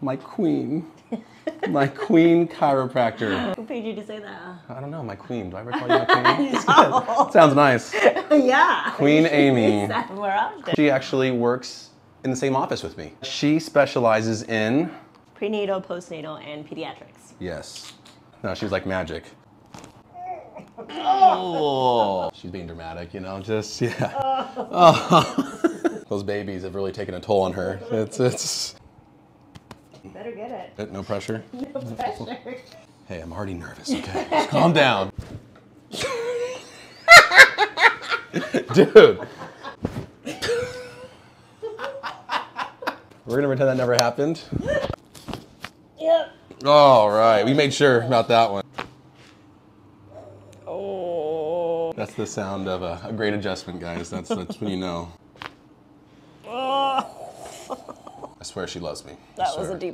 My queen. My queen chiropractor. Who paid you to say that? I don't know, my queen. Do I ever call you my queen? No. Sounds nice. Yeah. Queen Amy. More often. She actually works in the same office with me. She specializes in... Prenatal, postnatal, and pediatrics. Yes. No, she's like magic. Oh. She's being dramatic, you know, just, yeah. Oh. Those babies have really taken a toll on her. It's... You better get it. No pressure? No pressure. Hey, I'm already nervous, okay? Just calm down. Dude. We're gonna pretend that never happened? Yep. All right, we made sure about that one. Oh. That's the sound of a great adjustment, guys. That's when you know. Oh. I swear she loves me. That was a deep